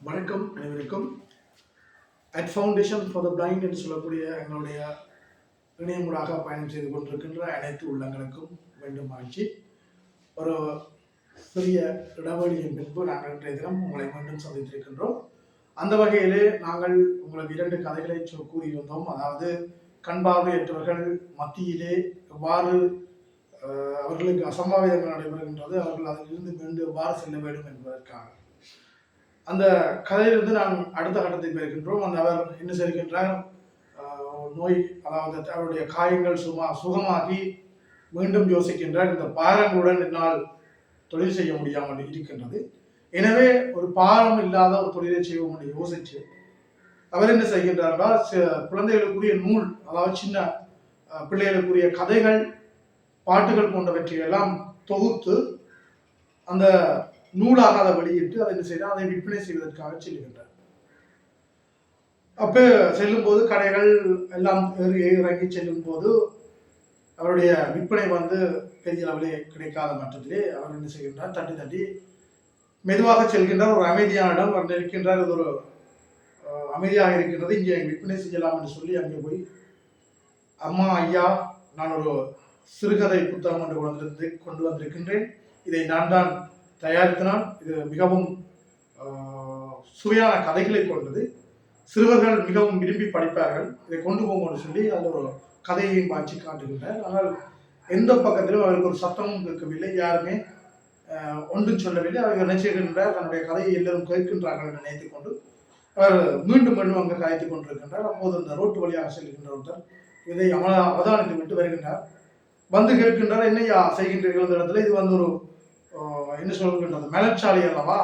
வணக்கம் அனைவருக்கும். At foundation for the blind என்று சொல்லக்கூடிய எங்களுடைய இணையமுடாக பயணம் செய்து கொண்டிருக்கின்ற அனைத்து உள்ளங்களுக்கும் மீண்டும் மகிழ்ச்சி. ஒரு சிறிய இடைவெளியின் பின்பு நாங்கள் இன்றைய தினம் உங்களை மீண்டும் சந்தித்திருக்கின்றோம். அந்த வகையிலே நாங்கள் உங்களுக்கு 2 கதைகளை கூறியிருந்தோம். அதாவது கண் பார்வையற்றவர்கள் மத்தியிலே எவ்வாறு அவர்களுக்கு அசம்பாவிதங்கள் நடைபெறுகின்றது, அவர்கள் அதிலிருந்து மீண்டு எவ்வாறு செல்ல வேண்டும் என்பதற்காக. அந்த கதையிலிருந்து நாம் அடுத்த கட்டத்தை பெறுகின்றோம். அவர் என்ன செய்கின்றார், நோய், அதாவது அவருடைய காயங்கள் சுகமாகி மீண்டும் யோசிக்கின்றார், இந்த பாரங்களுடன் என்னால் தொழில் செய்ய முடியாமல் இருக்கின்றது, எனவே ஒரு பாரம் இல்லாத ஒரு தொழிலை செய்வோம் என்று யோசிச்சு அவர் என்ன செய்கின்றார்கள், குழந்தைகளுக்குரிய நூல், அதாவது சின்ன பிள்ளைகளுக்குரிய கதைகள், பாட்டுகள் போன்றவற்றையெல்லாம் தொகுத்து அந்த நூலாக அதை வெளியிட்டு அதை என்ன செய்தால் அதை விற்பனை செய்வதற்காக செல்கின்றார். அப்ப செல்லும் போது கடைகள் எல்லாம் இறங்கி செல்லும் போது அவருடைய விற்பனை பெரிய அளவிலே கிடைக்காத மட்டத்திலே அவர் என்ன செய்கின்றார், தட்டி தட்டி மெதுவாக செல்கின்றார். ஒரு அமைதியான இடம் அவர் இருக்கின்றார், இது ஒரு அமைதியாக இருக்கின்றது, இங்கே விற்பனை செய்யலாம் என்று சொல்லி அங்கே போய், அம்மா ஐயா, நான் ஒரு சிறுகதை புத்தகம் ஒன்று கொண்டு வந்திருக்கின்றேன், இதை நான் தான் தயாரித்தினால், இது மிகவும் சுவையான கதைகளை கொண்டது, சிறுவர்கள் மிகவும் விரும்பி படிப்பார்கள், இதை கொண்டு போங்கன்னு சொல்லி அதில் ஒரு கதையையும் பாய்ச்சி காட்டுகின்றார். ஆனால் எந்த பக்கத்திலும் அவருக்கு ஒரு சத்தமும் கேட்கவில்லை, யாருமே ஒன்றும் சொல்லவில்லை. அவர் நினைச்சுகின்றார், தன்னுடைய கதையை எல்லோரும் கேட்கின்றார்கள் என்று நினைத்துக் கொண்டு அவர் மீண்டும் மீண்டும் அங்கு கதைத்துக் கொண்டிருக்கின்றார். அப்போது அந்த ரோட்டு வழியாக செல்கின்ற ஒருத்தர் இதை அவதானித்து விட்டு வருகின்றார். வந்து கேட்கின்றார், என்னையா செய்கின்றீர்கள் இந்த இடத்துல, இது ஒரு என்ன சொல்கின்றது, மலர்ச்சாலை அல்லவா,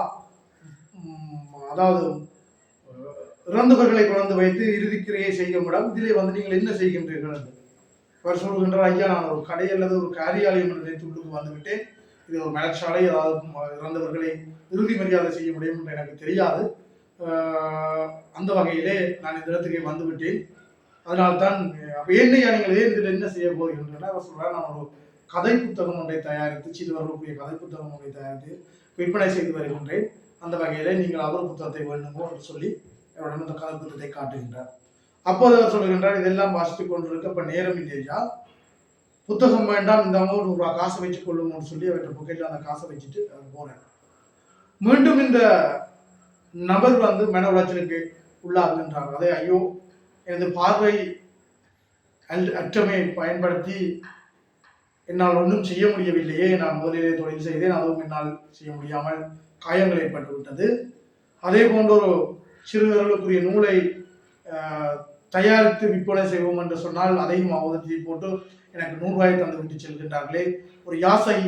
அதாவது இறந்தவர்களை கொண்டு வைத்து இறுதிக்கிரையை செய்ய முடியும், இதிலே நீங்கள் என்ன செய்கின்றீர்கள் என்று அவர் சொல்கின்றார், ஐயா, நான் ஒரு கடை அல்லது ஒரு காரியாலயம் என்று நினைத்து வந்துவிட்டேன், இது ஒரு மலர்ச்சாலை, அதாவது இறந்தவர்களை இறுதி மரியாதை செய்ய முடியும் என்று எனக்கு தெரியாது, அந்த வகையிலே நான் இந்த இடத்துக்கு வந்துவிட்டேன், அதனால்தான். அப்போ என்னையா நீங்கள் இதில் என்ன செய்ய போகிறீர்கள்? அவர் சொல்றார், நான் ஒரு கதை புத்தகம் ஒன்றை தயாரித்து, சிறுவர்களுக்குரிய கதை புத்தகம் ஒன்றை தயாரித்து விற்பனை செய்து வருகின்றேன், அந்த வகையிலே நீங்கள் அவர் புத்தகத்தை வேண்டுமோ என்று சொல்லி அவரிடம் அந்த கதை புத்தகத்தை காட்டுகின்றார். அப்போது அவர் சொல்கின்றார், இதெல்லாம் வாசித்துக் கொண்டிருக்க இப்ப நேரம் இல்லையா, புத்தகம் வேண்டாம், இந்த அமௌண்ட் ரூபா காசை வச்சுக் கொள்ளுமோன்னு சொல்லி அவற்றை பொக்கெட்டில் அந்த காசை வச்சுட்டு அவர் போறேன். மீண்டும் இந்த நபர் மன உளைச்சலுக்கு உள்ளாகுகின்றார். அதே, ஐயோ, எனது பார்வை அற்றமை பயன்படுத்தி என்னால் ஒன்றும் செய்ய முடியவில்லையே, நான் முதலிலே தொழில் செய்தேன், அதுவும் என்னால் செய்ய முடியாமல் காயங்கள் ஏற்பட்டு விட்டது, அதே போன்ற ஒரு சிறுவர்களுக்குரிய நூலை தயாரித்து விற்பனை செய்வோம் என்று சொன்னால் அதையும் அவதத்தை போட்டு எனக்கு 100 ரூபாயை தந்து விட்டு செல்கின்றார்களே, ஒரு யாசை,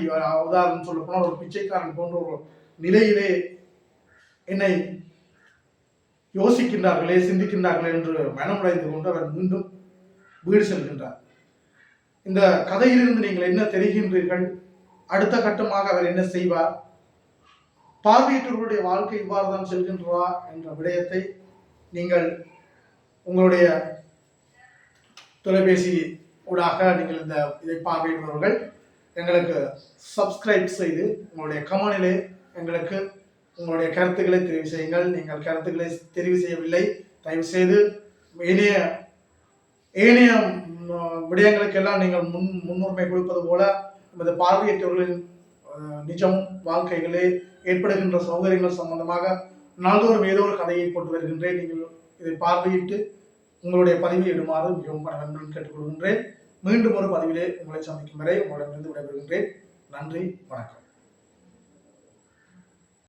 உதாரணம் சொல்ல போனால் ஒரு பிச்சைக்காரன் போன்ற ஒரு நிலையிலே என்னை யோசிக்கின்றார்களே, சிந்திக்கின்றார்களே என்று மனமுடைந்து கொண்டு அவர் மீண்டும் வீடு செல்கின்றார். இந்த கதையிலிருந்து நீங்கள் என்ன தெரிகின்றீர்கள்? அடுத்த கட்டமாக அவர் என்ன செய்வார்? பார்வையற்றவர்களுடைய வாழ்க்கை இவ்வாறு தான் செல்கின்றதா என்ற விடயத்தை நீங்கள் உங்களுடைய தொலைபேசி ஊடாக நீங்கள் இதை பார்வையிடுபவர்கள் எங்களுக்கு சப்ஸ்கிரைப் செய்து உங்களுடைய கமெண்டிலே எங்களுக்கு உங்களுடைய கருத்துக்களை தெரிவு செய்யுங்கள். நீங்கள் கருத்துக்களை தெரிவு செய்யவில்லை, தயவு செய்து ஏனைய விடயங்களுக்கெல்லாம் நீங்கள் முன்னுரிமை கொடுப்பது போல நமது பார்வையற்றவர்களின் நிஜம் வாழ்க்கைகளே ஏற்படுகின்ற சௌகரியங்கள் சம்பந்தமாக நாள்தோறும் ஏதோ ஒரு கதையை போட்டு வருகின்றேன். நீங்கள் இதை பார்வையிட்டு உங்களுடைய பதிவை இடுமாறு மிகவும் பணிவுடன் கேட்டுக்கொள்கின்றேன். மீண்டும் ஒரு பதிவிலே உங்களை சந்திக்கும் வரை உங்களிடமிருந்து விடைபெறுகின்றேன். நன்றி, வணக்கம்.